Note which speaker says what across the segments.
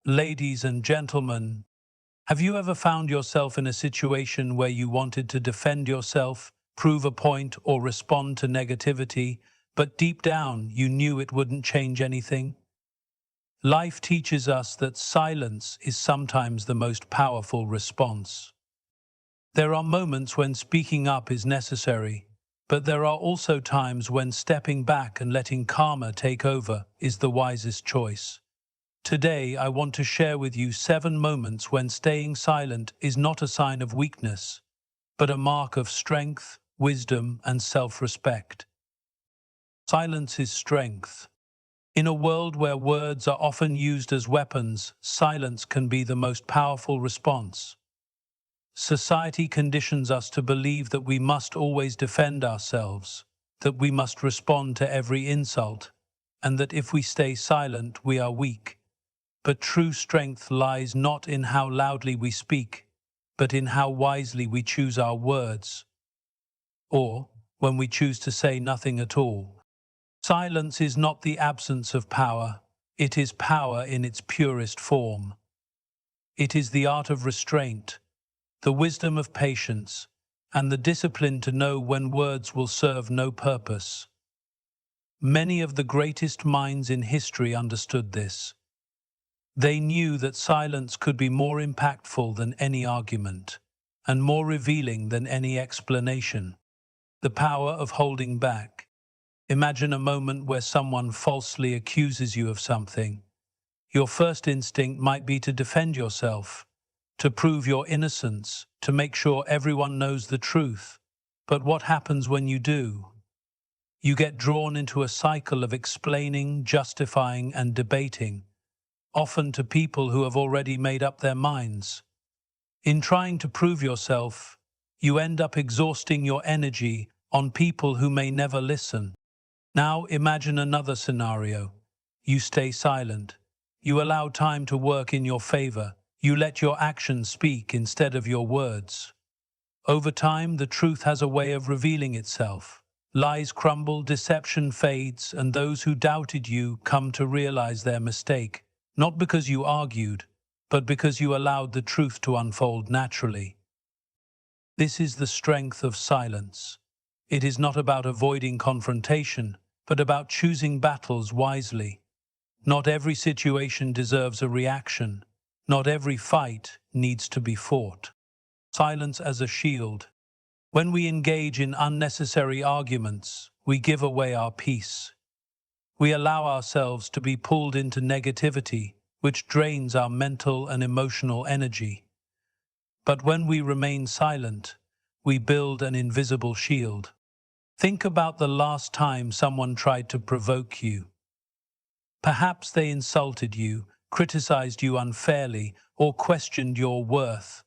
Speaker 1: Ladies and gentlemen, have you ever found yourself in a situation where you wanted to defend yourself, prove a point, or respond to negativity, but deep down you knew it wouldn't change anything? Life teaches us that silence is sometimes the most powerful response. There are moments when speaking up is necessary, but there are also times when stepping back and letting karma take over is the wisest choice. Today, I want to share with you 7 moments when staying silent is not a sign of weakness, but a mark of strength, wisdom, and self-respect. Silence is strength. In a world where words are often used as weapons, silence can be the most powerful response. Society conditions us to believe that we must always defend ourselves, that we must respond to every insult, and that if we stay silent, we are weak. But true strength lies not in how loudly we speak, but in how wisely we choose our words, or when we choose to say nothing at all. Silence is not the absence of power, it is power in its purest form. It is the art of restraint, the wisdom of patience, and the discipline to know when words will serve no purpose. Many of the greatest minds in history understood this. They knew that silence could be more impactful than any argument, and more revealing than any explanation. The power of holding back. Imagine a moment where someone falsely accuses you of something. Your first instinct might be to defend yourself, to prove your innocence, to make sure everyone knows the truth. But what happens when you do? You get drawn into a cycle of explaining, justifying, and debating, often to people who have already made up their minds. In trying to prove yourself, you end up exhausting your energy on people who may never listen. Now imagine another scenario. You stay silent. You allow time to work in your favor. You let your actions speak instead of your words. Over time, the truth has a way of revealing itself. Lies crumble, deception fades, and those who doubted you come to realize their mistake. Not because you argued, but because you allowed the truth to unfold naturally. This is the strength of silence. It is not about avoiding confrontation, but about choosing battles wisely. Not every situation deserves a reaction. Not every fight needs to be fought. Silence as a shield. When we engage in unnecessary arguments, we give away our peace. We allow ourselves to be pulled into negativity, which drains our mental and emotional energy. But when we remain silent, we build an invisible shield. Think about the last time someone tried to provoke you. Perhaps they insulted you, criticized you unfairly, or questioned your worth.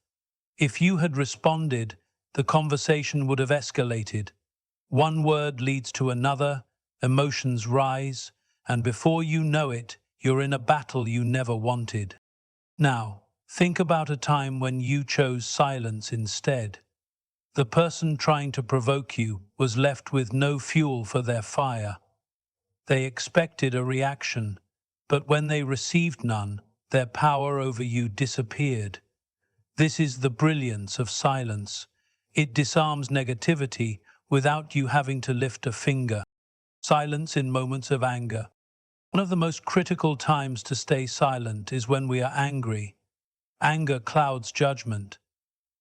Speaker 1: If you had responded, the conversation would have escalated. One word leads to another, emotions rise, and before you know it, you're in a battle you never wanted. Now, think about a time when you chose silence instead. The person trying to provoke you was left with no fuel for their fire. They expected a reaction, but when they received none, their power over you disappeared. This is the brilliance of silence. It disarms negativity without you having to lift a finger. Silence in moments of anger. One of the most critical times to stay silent is when we are angry. Anger clouds judgment.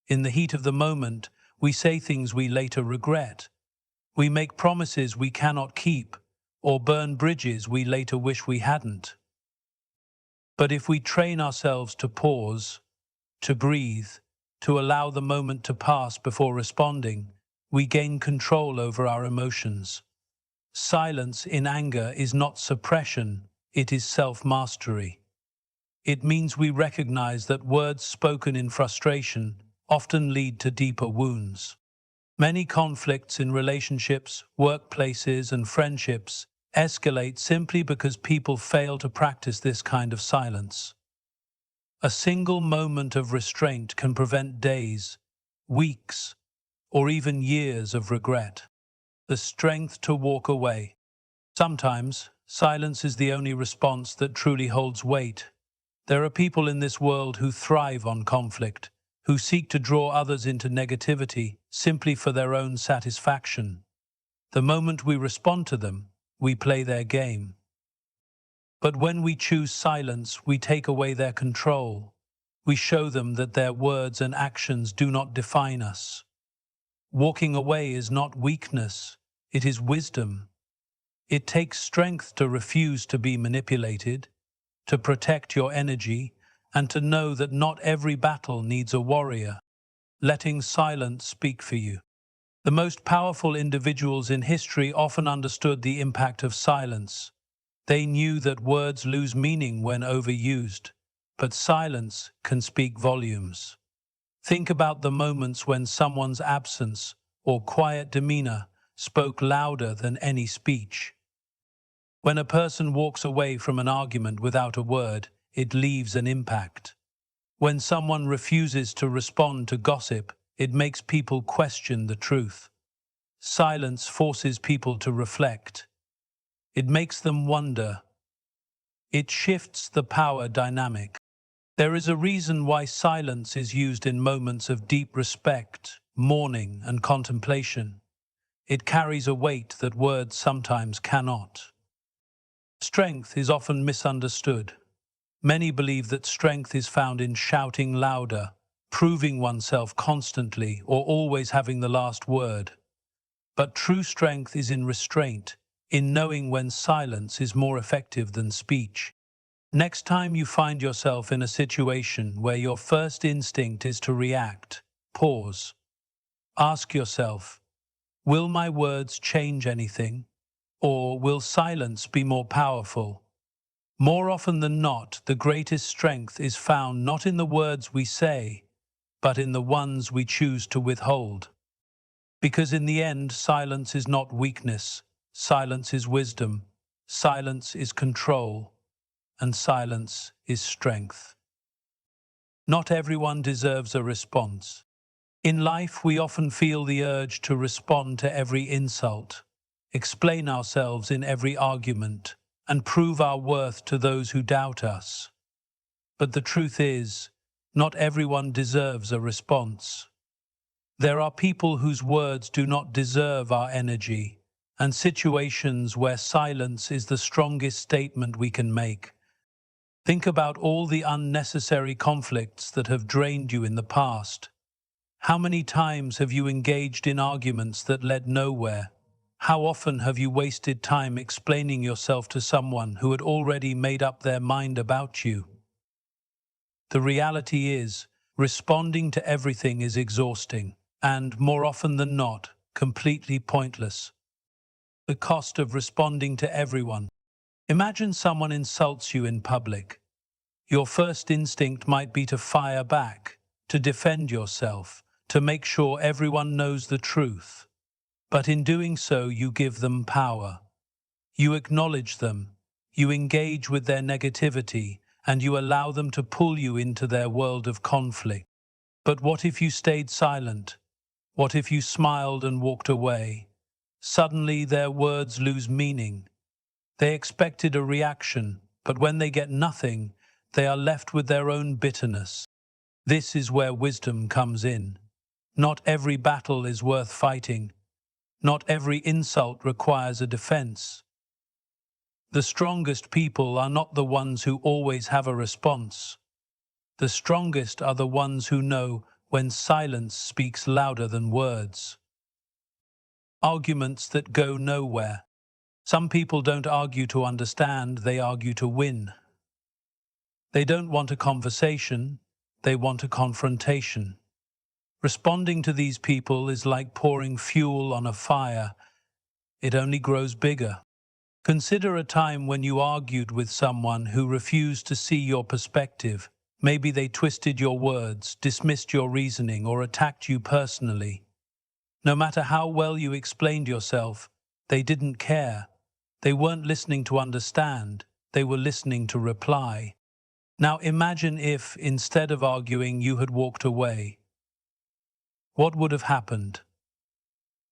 Speaker 1: In the heat of the moment, we say things we later regret. We make promises we cannot keep, or burn bridges we later wish we hadn't. But if we train ourselves to pause, to breathe, to allow the moment to pass before responding, we gain control over our emotions. Silence in anger is not suppression, it is self-mastery. It means we recognize that words spoken in frustration often lead to deeper wounds. Many conflicts in relationships, workplaces, and friendships escalate simply because people fail to practice this kind of silence. A single moment of restraint can prevent days, weeks, or even years of regret. The strength to walk away. Sometimes, silence is the only response that truly holds weight. There are people in this world who thrive on conflict, who seek to draw others into negativity simply for their own satisfaction. The moment we respond to them, we play their game. But when we choose silence, we take away their control. We show them that their words and actions do not define us. Walking away is not weakness, it is wisdom. It takes strength to refuse to be manipulated, to protect your energy, and to know that not every battle needs a warrior. Letting silence speak for you. The most powerful individuals in history often understood the impact of silence. They knew that words lose meaning when overused, but silence can speak volumes. Think about the moments when someone's absence or quiet demeanor spoke louder than any speech. When a person walks away from an argument without a word, it leaves an impact. When someone refuses to respond to gossip, it makes people question the truth. Silence forces people to reflect. It makes them wonder. It shifts the power dynamic. There is a reason why silence is used in moments of deep respect, mourning, and contemplation. It carries a weight that words sometimes cannot. Strength is often misunderstood. Many believe that strength is found in shouting louder, proving oneself constantly, or always having the last word. But true strength is in restraint, in knowing when silence is more effective than speech. Next time you find yourself in a situation where your first instinct is to react, pause. Ask yourself, will my words change anything? Or will silence be more powerful? More often than not, the greatest strength is found not in the words we say, but in the ones we choose to withhold. Because in the end, silence is not weakness, silence is wisdom, silence is control, and silence is strength. Not everyone deserves a response. In life, we often feel the urge to respond to every insult, explain ourselves in every argument, and prove our worth to those who doubt us. But the truth is, not everyone deserves a response. There are people whose words do not deserve our energy, and situations where silence is the strongest statement we can make. Think about all the unnecessary conflicts that have drained you in the past. How many times have you engaged in arguments that led nowhere? How often have you wasted time explaining yourself to someone who had already made up their mind about you? The reality is, responding to everything is exhausting, and, more often than not, completely pointless. The cost of responding to everyone. Imagine someone insults you in public. Your first instinct might be to fire back, to defend yourself, to make sure everyone knows the truth. But in doing so, you give them power. You acknowledge them, you engage with their negativity, and you allow them to pull you into their world of conflict. But what if you stayed silent? What if you smiled and walked away? Suddenly their words lose meaning. They expected a reaction, but when they get nothing, they are left with their own bitterness. This is where wisdom comes in. Not every battle is worth fighting. Not every insult requires a defense. The strongest people are not the ones who always have a response. The strongest are the ones who know when silence speaks louder than words. Arguments that go nowhere. Some people don't argue to understand, they argue to win. They don't want a conversation, they want a confrontation. Responding to these people is like pouring fuel on a fire. It only grows bigger. Consider a time when you argued with someone who refused to see your perspective. Maybe they twisted your words, dismissed your reasoning, or attacked you personally. No matter how well you explained yourself, they didn't care. They weren't listening to understand, they were listening to reply. Now imagine if, instead of arguing, you had walked away. What would have happened?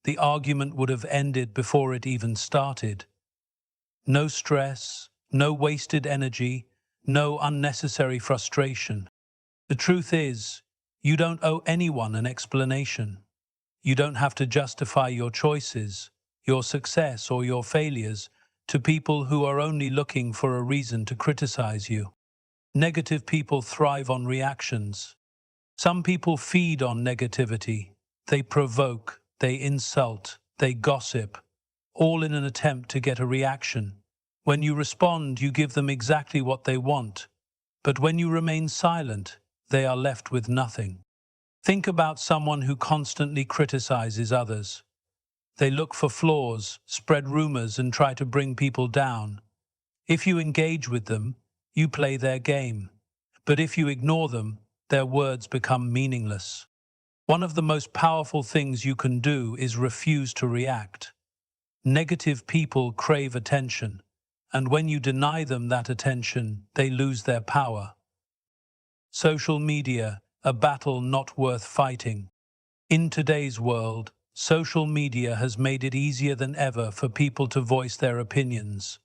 Speaker 1: The argument would have ended before it even started. No stress, no wasted energy, no unnecessary frustration. The truth is, you don't owe anyone an explanation. You don't have to justify your choices, your success, or your failures to people who are only looking for a reason to criticize you. Negative people thrive on reactions. Some people feed on negativity. They provoke, they insult, they gossip, all in an attempt to get a reaction. When you respond, you give them exactly what they want. But when you remain silent, they are left with nothing. Think about someone who constantly criticizes others. They look for flaws, spread rumors, and try to bring people down. If you engage with them, you play their game. But if you ignore them, their words become meaningless. One of the most powerful things you can do is refuse to react. Negative people crave attention, and when you deny them that attention, they lose their power. Social media, a battle not worth fighting. In today's world, social media has made it easier than ever for people to voice their opinions,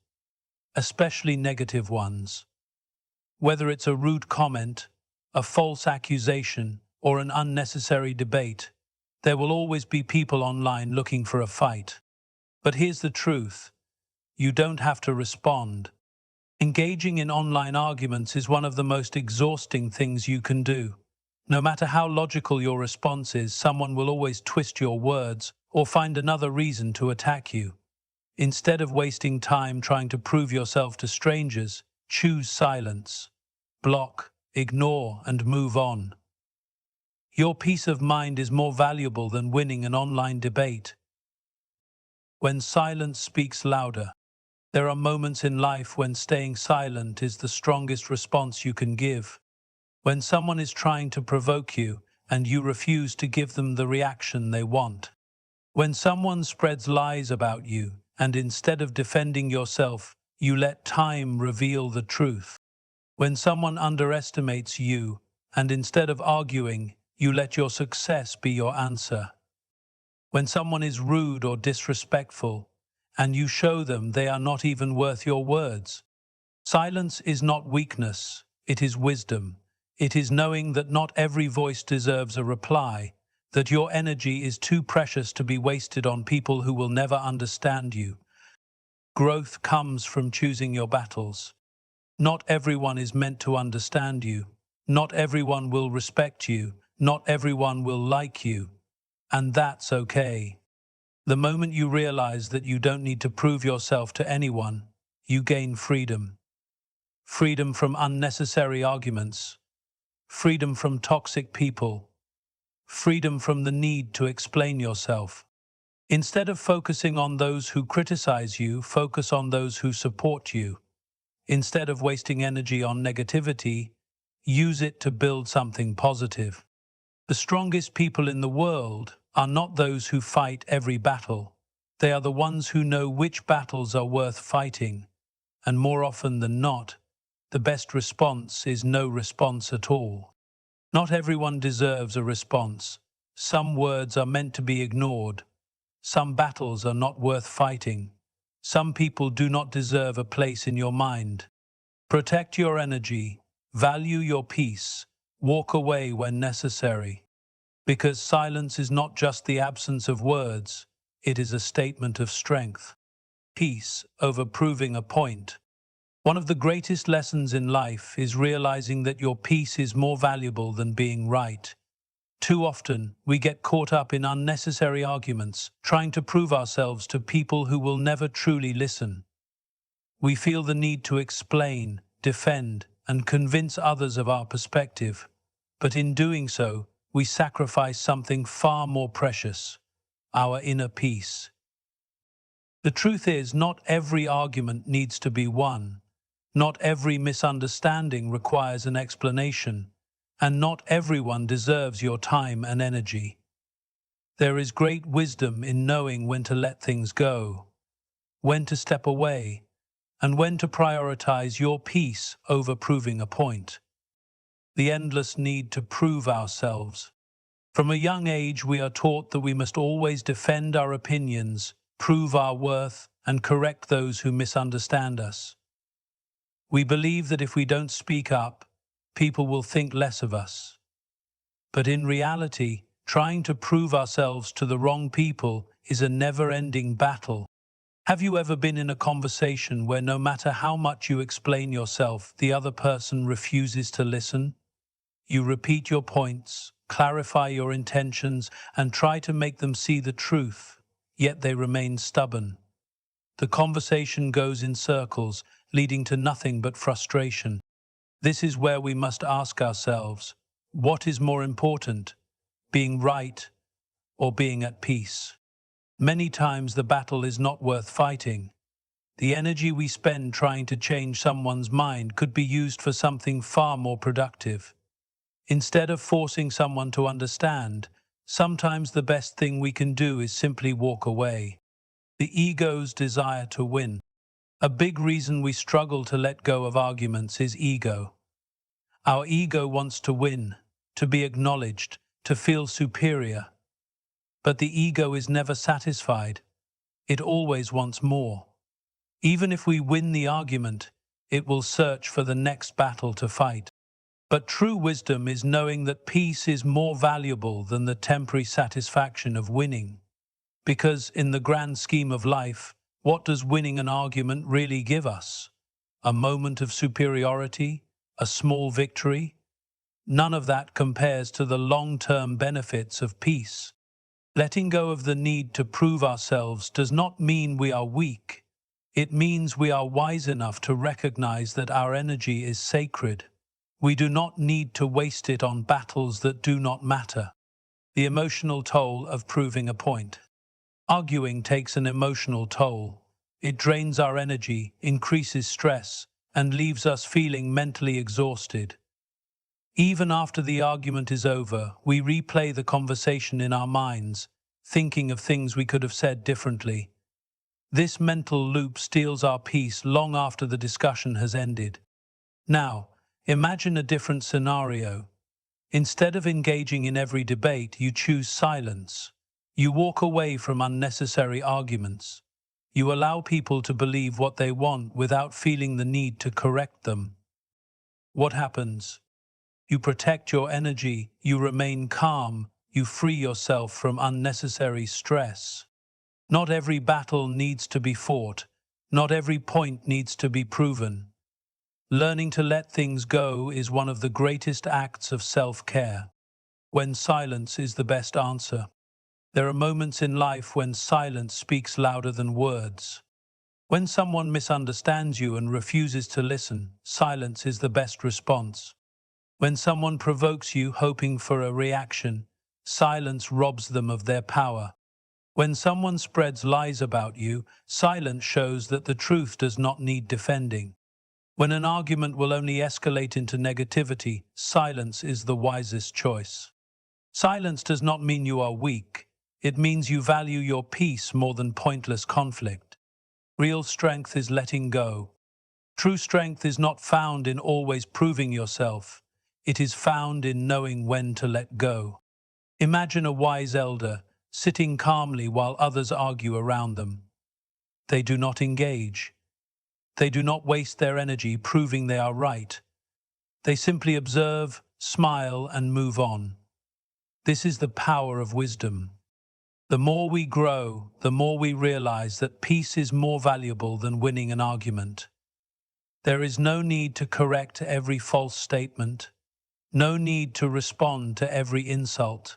Speaker 1: especially negative ones. Whether it's a rude comment, a false accusation, or an unnecessary debate, there will always be people online looking for a fight. But here's the truth: you don't have to respond. Engaging in online arguments is one of the most exhausting things you can do. No matter how logical your response is, someone will always twist your words or find another reason to attack you. Instead of wasting time trying to prove yourself to strangers, choose silence. Block, ignore, and move on. Your peace of mind is more valuable than winning an online debate. When silence speaks louder. There are moments in life when staying silent is the strongest response you can give. When someone is trying to provoke you and you refuse to give them the reaction they want. When someone spreads lies about you and instead of defending yourself, you let time reveal the truth. When someone underestimates you and instead of arguing, you let your success be your answer. When someone is rude or disrespectful, and you show them they are not even worth your words. Silence is not weakness, it is wisdom. It is knowing that not every voice deserves a reply, that your energy is too precious to be wasted on people who will never understand you. Growth comes from choosing your battles. Not everyone is meant to understand you. Not everyone will respect you. Not everyone will like you. And that's okay. The moment you realize that you don't need to prove yourself to anyone, you gain freedom. Freedom from unnecessary arguments. Freedom from toxic people. Freedom from the need to explain yourself. Instead of focusing on those who criticize you, focus on those who support you. Instead of wasting energy on negativity, use it to build something positive. The strongest people in the world are not those who fight every battle. They are the ones who know which battles are worth fighting. And more often than not, the best response is no response at all. Not everyone deserves a response. Some words are meant to be ignored. Some battles are not worth fighting. Some people do not deserve a place in your mind. Protect your energy. Value your peace. Walk away when necessary. Because silence is not just the absence of words, it is a statement of strength. Peace over proving a point. One of the greatest lessons in life is realizing that your peace is more valuable than being right. Too often, we get caught up in unnecessary arguments, trying to prove ourselves to people who will never truly listen. We feel the need to explain, defend, and convince others of our perspective. But in doing so, we sacrifice something far more precious: our inner peace. The truth is, not every argument needs to be won. Not every misunderstanding requires an explanation, and not everyone deserves your time and energy. There is great wisdom in knowing when to let things go, when to step away, and when to prioritize your peace over proving a point. The endless need to prove ourselves. From a young age, we are taught that we must always defend our opinions, prove our worth, and correct those who misunderstand us. We believe that if we don't speak up, people will think less of us. But in reality, trying to prove ourselves to the wrong people is a never-ending battle. Have you ever been in a conversation where no matter how much you explain yourself, the other person refuses to listen? You repeat your points, clarify your intentions, and try to make them see the truth, yet they remain stubborn. The conversation goes in circles, leading to nothing but frustration. This is where we must ask ourselves, what is more important, being right or being at peace? Many times the battle is not worth fighting. The energy we spend trying to change someone's mind could be used for something far more productive. Instead of forcing someone to understand, sometimes the best thing we can do is simply walk away. The ego's desire to win. A big reason we struggle to let go of arguments is ego. Our ego wants to win, to be acknowledged, to feel superior. But the ego is never satisfied. It always wants more. Even if we win the argument, it will search for the next battle to fight. But true wisdom is knowing that peace is more valuable than the temporary satisfaction of winning. Because in the grand scheme of life, what does winning an argument really give us? A moment of superiority? A small victory? None of that compares to the long-term benefits of peace. Letting go of the need to prove ourselves does not mean we are weak. It means we are wise enough to recognize that our energy is sacred. We do not need to waste it on battles that do not matter. The emotional toll of proving a point. Arguing takes an emotional toll. It drains our energy, increases stress, and leaves us feeling mentally exhausted. Even after the argument is over, we replay the conversation in our minds, thinking of things we could have said differently. This mental loop steals our peace long after the discussion has ended. Now, imagine a different scenario. Instead of engaging in every debate, you choose silence. You walk away from unnecessary arguments. You allow people to believe what they want without feeling the need to correct them. What happens? You protect your energy, you remain calm, you free yourself from unnecessary stress. Not every battle needs to be fought. Not every point needs to be proven. Learning to let things go is one of the greatest acts of self-care. When silence is the best answer. There are moments in life when silence speaks louder than words. When someone misunderstands you and refuses to listen, silence is the best response. When someone provokes you hoping for a reaction, silence robs them of their power. When someone spreads lies about you, silence shows that the truth does not need defending. When an argument will only escalate into negativity, silence is the wisest choice. Silence does not mean you are weak. It means you value your peace more than pointless conflict. Real strength is letting go. True strength is not found in always proving yourself. It is found in knowing when to let go. Imagine a wise elder sitting calmly while others argue around them. They do not engage. They do not waste their energy proving they are right. They simply observe, smile, and move on. This is the power of wisdom. The more we grow, the more we realize that peace is more valuable than winning an argument. There is no need to correct every false statement, no need to respond to every insult,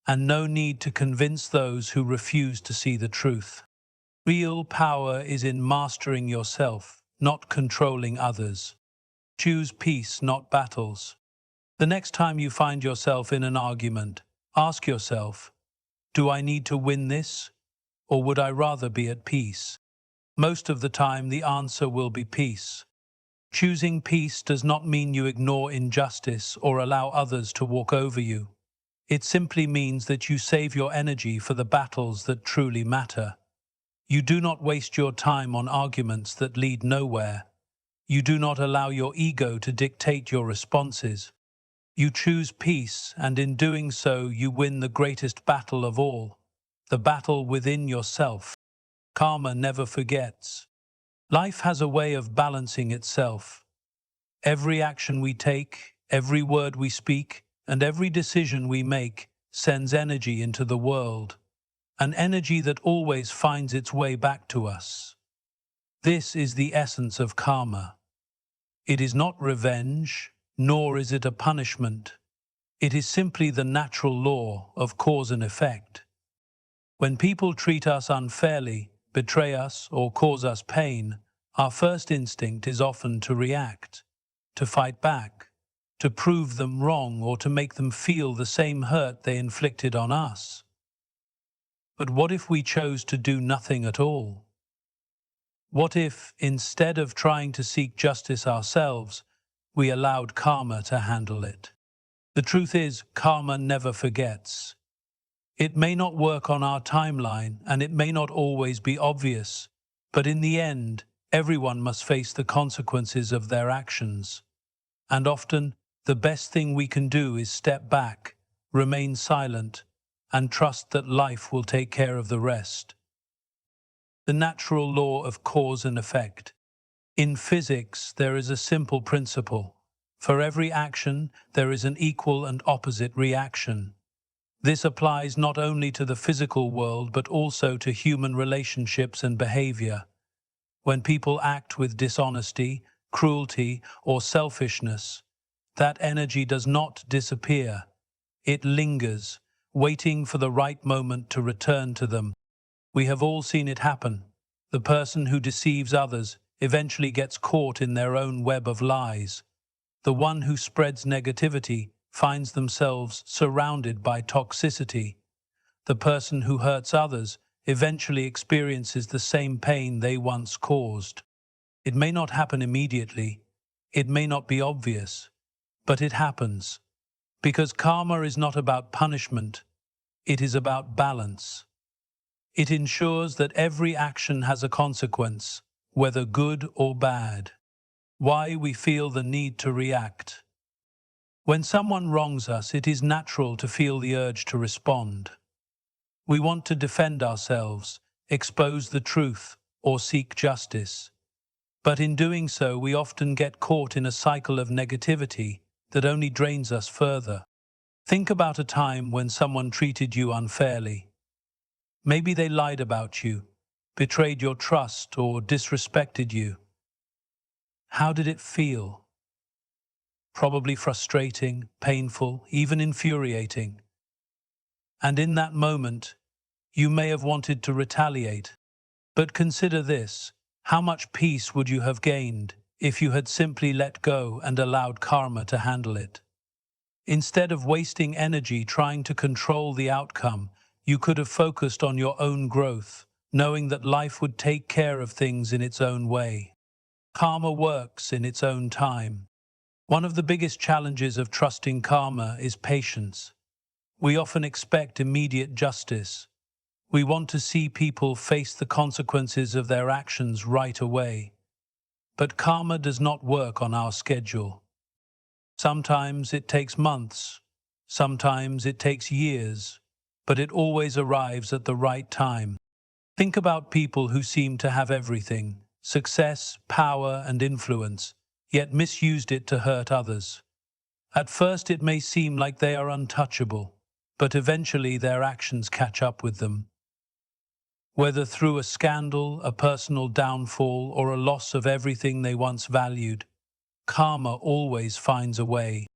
Speaker 1: and no need to convince those who refuse to see the truth. Real power is in mastering yourself, not controlling others. Choose peace, not battles. The next time you find yourself in an argument, ask yourself, do I need to win this, or would I rather be at peace? Most of the time, the answer will be peace. Choosing peace does not mean you ignore injustice or allow others to walk over you. It simply means that you save your energy for the battles that truly matter. You do not waste your time on arguments that lead nowhere. You do not allow your ego to dictate your responses. You choose peace, and in doing so, you win the greatest battle of all, the battle within yourself. Karma never forgets. Life has a way of balancing itself. Every action we take, every word we speak, and every decision we make sends energy into the world, an energy that always finds its way back to us. This is the essence of karma. It is not revenge, nor is it a punishment. It is simply the natural law of cause and effect. When people treat us unfairly, betray us, or cause us pain, our first instinct is often to react, to fight back, to prove them wrong, or to make them feel the same hurt they inflicted on us. But what if we chose to do nothing at all? What if, instead of trying to seek justice ourselves, we allowed karma to handle it? The truth is, karma never forgets. It may not work on our timeline, and it may not always be obvious, but in the end, everyone must face the consequences of their actions. And often, the best thing we can do is step back, remain silent, and trust that life will take care of the rest. The natural law of cause and effect. In physics, there is a simple principle. For every action, there is an equal and opposite reaction. This applies not only to the physical world, but also to human relationships and behavior. When people act with dishonesty, cruelty, or selfishness, that energy does not disappear. It lingers, waiting for the right moment to return to them. We have all seen it happen. The person who deceives others eventually gets caught in their own web of lies. The one who spreads negativity finds themselves surrounded by toxicity. The person who hurts others eventually experiences the same pain they once caused. It may not happen immediately, it may not be obvious, but it happens. Because karma is not about punishment, it is about balance. It ensures that every action has a consequence, whether good or bad. Why we feel the need to react. When someone wrongs us, it is natural to feel the urge to respond. We want to defend ourselves, expose the truth, or seek justice. But in doing so, we often get caught in a cycle of negativity that only drains us further. Think about a time when someone treated you unfairly. Maybe they lied about you, betrayed your trust, or disrespected you. How did it feel? Probably frustrating, painful, even infuriating. And in that moment, you may have wanted to retaliate. But consider this: how much peace would you have gained if you had simply let go and allowed karma to handle it? Instead of wasting energy trying to control the outcome, you could have focused on your own growth, knowing that life would take care of things in its own way. Karma works in its own time. One of the biggest challenges of trusting karma is patience. We often expect immediate justice. We want to see people face the consequences of their actions right away. But karma does not work on our schedule. Sometimes it takes months, sometimes it takes years, but it always arrives at the right time. Think about people who seem to have everything: success, power, and influence, yet misused it to hurt others. At first it may seem like they are untouchable, but eventually their actions catch up with them. Whether through a scandal, a personal downfall, or a loss of everything they once valued, karma always finds a way.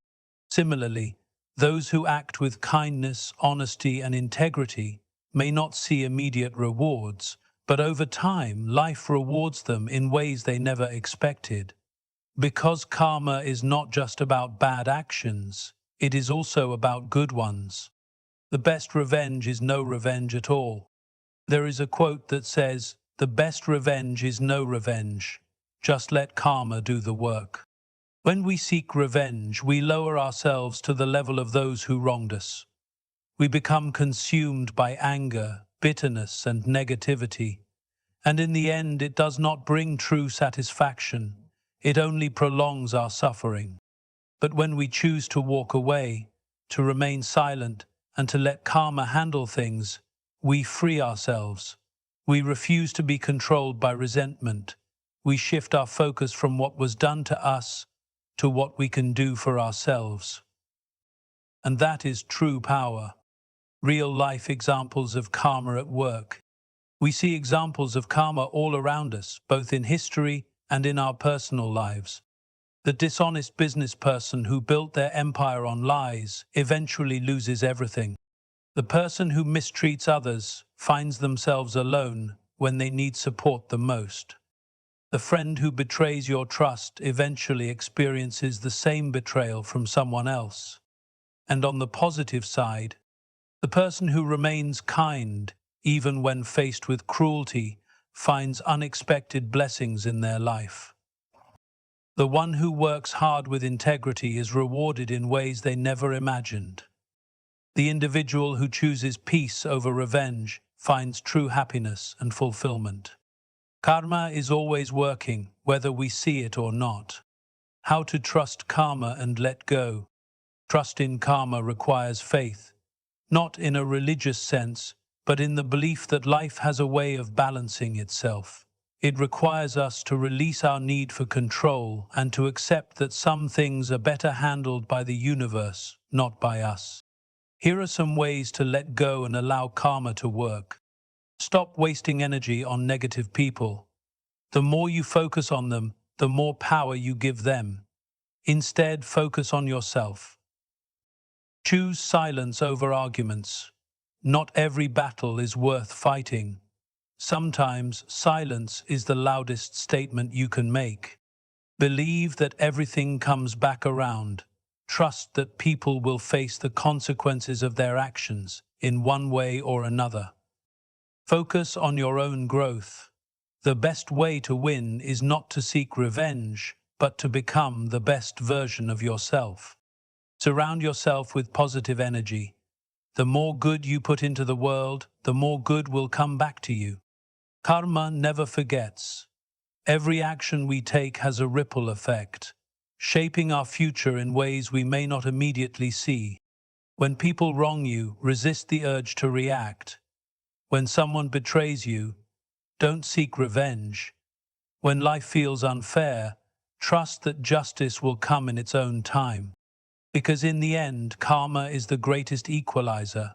Speaker 1: Similarly, those who act with kindness, honesty, and integrity may not see immediate rewards, but over time, life rewards them in ways they never expected. Because karma is not just about bad actions, it is also about good ones. The best revenge is no revenge at all. There is a quote that says, "The best revenge is no revenge. Just let karma do the work." When we seek revenge, we lower ourselves to the level of those who wronged us. We become consumed by anger, bitterness, and negativity. And in the end, it does not bring true satisfaction. It only prolongs our suffering. But when we choose to walk away, to remain silent, and to let karma handle things, we free ourselves. We refuse to be controlled by resentment. We shift our focus from what was done to us to what we can do for ourselves. And that is true power. Real-life examples of karma at work. We see examples of karma all around us, both in history and in our personal lives. The dishonest business person who built their empire on lies eventually loses everything. The person who mistreats others finds themselves alone when they need support the most. The friend who betrays your trust eventually experiences the same betrayal from someone else. And on the positive side, the person who remains kind, even when faced with cruelty, finds unexpected blessings in their life. The one who works hard with integrity is rewarded in ways they never imagined. The individual who chooses peace over revenge finds true happiness and fulfillment. Karma is always working, whether we see it or not. How to trust karma and let go. Trust in karma requires faith, not in a religious sense, but in the belief that life has a way of balancing itself. It requires us to release our need for control and to accept that some things are better handled by the universe, not by us. Here are some ways to let go and allow karma to work. Stop wasting energy on negative people. The more you focus on them, the more power you give them. Instead, focus on yourself. Choose silence over arguments. Not every battle is worth fighting. Sometimes silence is the loudest statement you can make. Believe that everything comes back around. Trust that people will face the consequences of their actions in one way or another. Focus on your own growth. The best way to win is not to seek revenge, but to become the best version of yourself. Surround yourself with positive energy. The more good you put into the world, the more good will come back to you. Karma never forgets. Every action we take has a ripple effect, shaping our future in ways we may not immediately see. When people wrong you, resist the urge to react. When someone betrays you, don't seek revenge. When life feels unfair, trust that justice will come in its own time. Because in the end, karma is the greatest equalizer.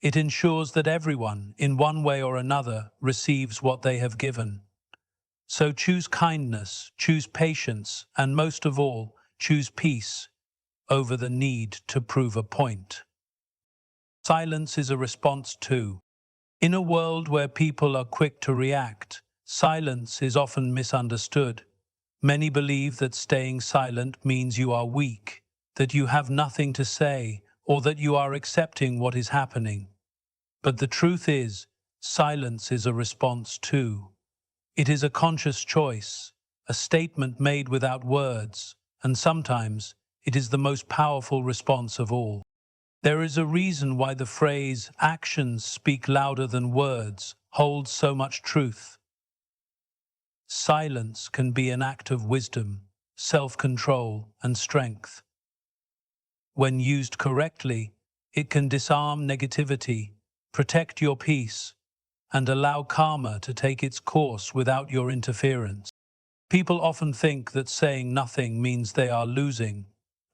Speaker 1: It ensures that everyone, in one way or another, receives what they have given. So choose kindness, choose patience, and most of all, choose peace over the need to prove a point. Silence is a response too. In a world where people are quick to react, silence is often misunderstood. Many believe that staying silent means you are weak, that you have nothing to say, or that you are accepting what is happening. But the truth is, silence is a response too. It is a conscious choice, a statement made without words, and sometimes it is the most powerful response of all. There is a reason why the phrase, "actions speak louder than words," holds so much truth. Silence can be an act of wisdom, self-control, and strength. When used correctly, it can disarm negativity, protect your peace, and allow karma to take its course without your interference. People often think that saying nothing means they are losing,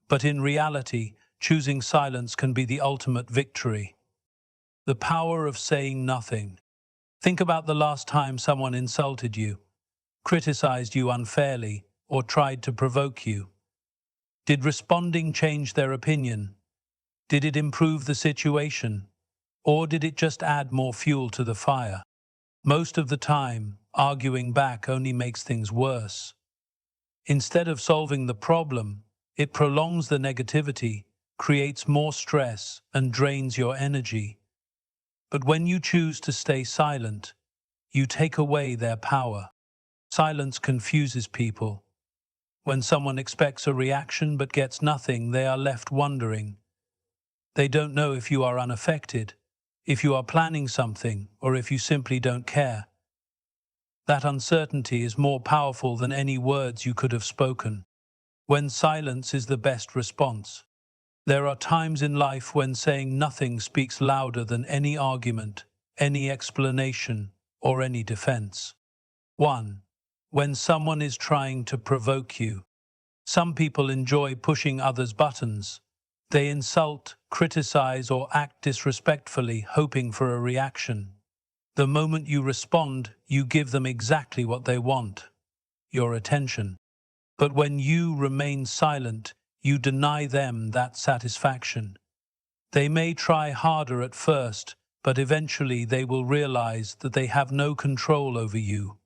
Speaker 1: but in reality, choosing silence can be the ultimate victory. The power of saying nothing. Think about the last time someone insulted you, criticized you unfairly, or tried to provoke you. Did responding change their opinion? Did it improve the situation? Or did it just add more fuel to the fire? Most of the time, arguing back only makes things worse. Instead of solving the problem, it prolongs the negativity, creates more stress, and drains your energy. But when you choose to stay silent, you take away their power. Silence confuses people. When someone expects a reaction but gets nothing, they are left wondering. They don't know if you are unaffected, if you are planning something, or if you simply don't care. That uncertainty is more powerful than any words you could have spoken. When silence is the best response. There are times in life when saying nothing speaks louder than any argument, any explanation, or any defense. 1. When someone is trying to provoke you. Some people enjoy pushing others' buttons. They insult, criticize, or act disrespectfully, hoping for a reaction. The moment you respond, you give them exactly what they want, your attention. But when you remain silent, you deny them that satisfaction. They may try harder at first, but eventually they will realize that they have no control over you.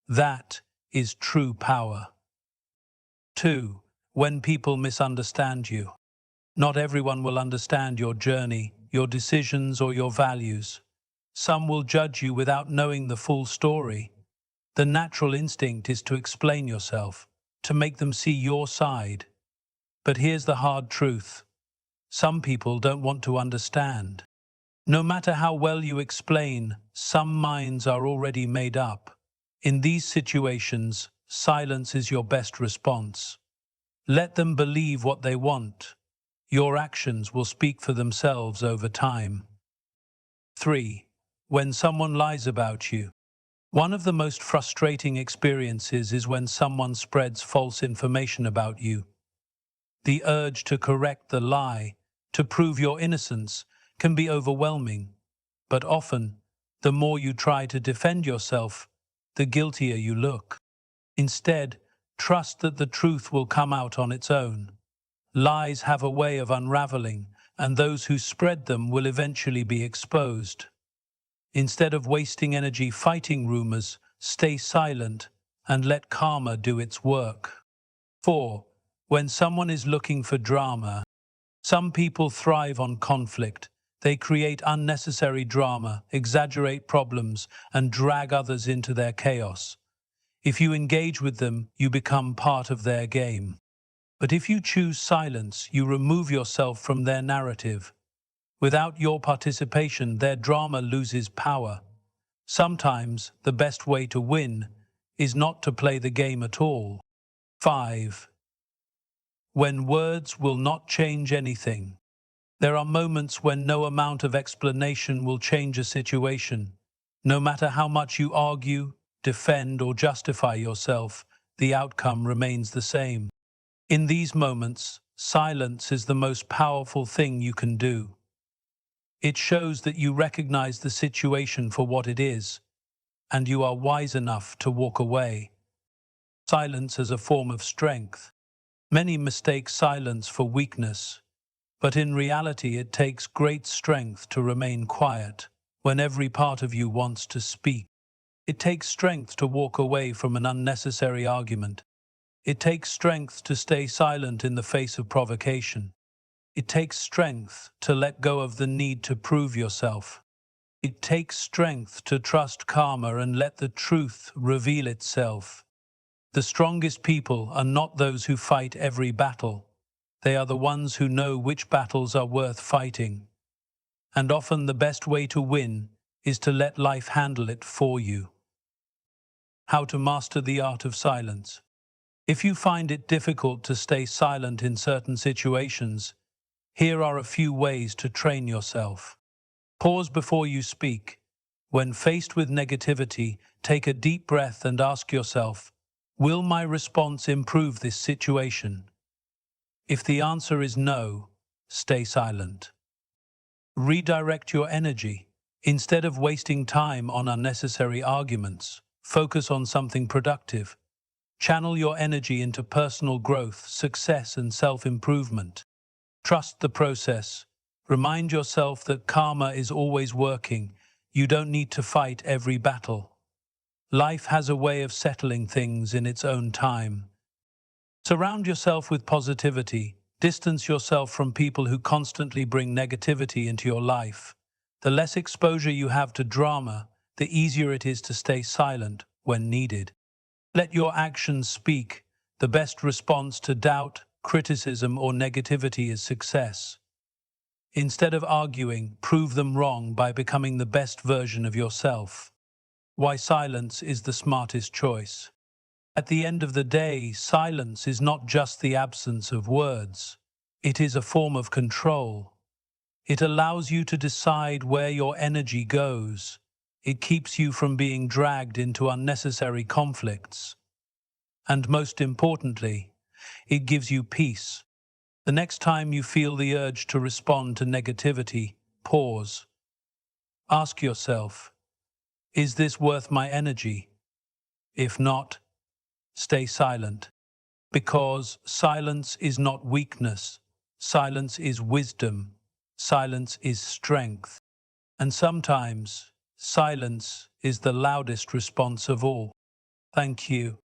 Speaker 1: That is true power. 2. When people misunderstand you. Not everyone will understand your journey, your decisions, or your values. Some will judge you without knowing the full story. The natural instinct is to explain yourself, to make them see your side. But here's the hard truth. Some people don't want to understand. No matter how well you explain, some minds are already made up. In these situations, silence is your best response. Let them believe what they want. Your actions will speak for themselves over time. 3. When someone lies about you. One of the most frustrating experiences is when someone spreads false information about you. The urge to correct the lie, to prove your innocence, can be overwhelming. But often, the more you try to defend yourself, the guiltier you look. Instead, trust that the truth will come out on its own. Lies have a way of unraveling, and those who spread them will eventually be exposed. Instead of wasting energy fighting rumors, stay silent and let karma do its work. 4. When someone is looking for drama. Some people thrive on conflict. They create unnecessary drama, exaggerate problems, and drag others into their chaos. If you engage with them, you become part of their game. But if you choose silence, you remove yourself from their narrative. Without your participation, their drama loses power. Sometimes the best way to win is not to play the game at all. 5. When words will not change anything. There are moments when no amount of explanation will change a situation. No matter how much you argue, defend, or justify yourself, the outcome remains the same. In these moments, silence is the most powerful thing you can do. It shows that you recognize the situation for what it is, and you are wise enough to walk away. Silence as a form of strength. Many mistake silence for weakness, but in reality it takes great strength to remain quiet when every part of you wants to speak. It takes strength to walk away from an unnecessary argument. It takes strength to stay silent in the face of provocation. It takes strength to let go of the need to prove yourself. It takes strength to trust karma and let the truth reveal itself. The strongest people are not those who fight every battle. They are the ones who know which battles are worth fighting. And often the best way to win is to let life handle it for you. How to master the art of silence. If you find it difficult to stay silent in certain situations, here are a few ways to train yourself. Pause before you speak. When faced with negativity, take a deep breath and ask yourself, will my response improve this situation? If the answer is no, stay silent. Redirect your energy. Instead of wasting time on unnecessary arguments, focus on something productive. Channel your energy into personal growth, success, and self-improvement. Trust the process. Remind yourself that karma is always working. You don't need to fight every battle. Life has a way of settling things in its own time. Surround yourself with positivity. Distance yourself from people who constantly bring negativity into your life. The less exposure you have to drama, the easier it is to stay silent when needed. Let your actions speak. The best response to doubt, criticism, or negativity is success. Instead of arguing, prove them wrong by becoming the best version of yourself. Why silence is the smartest choice. At the end of the day, silence is not just the absence of words. It is a form of control. It allows you to decide where your energy goes. It keeps you from being dragged into unnecessary conflicts. And most importantly, It gives you peace. The next time you feel the urge to respond to negativity, pause. Ask yourself, is this worth my energy? If not, stay silent. Because silence is not weakness. Silence is wisdom. Silence is strength. And sometimes, silence is the loudest response of all. Thank you.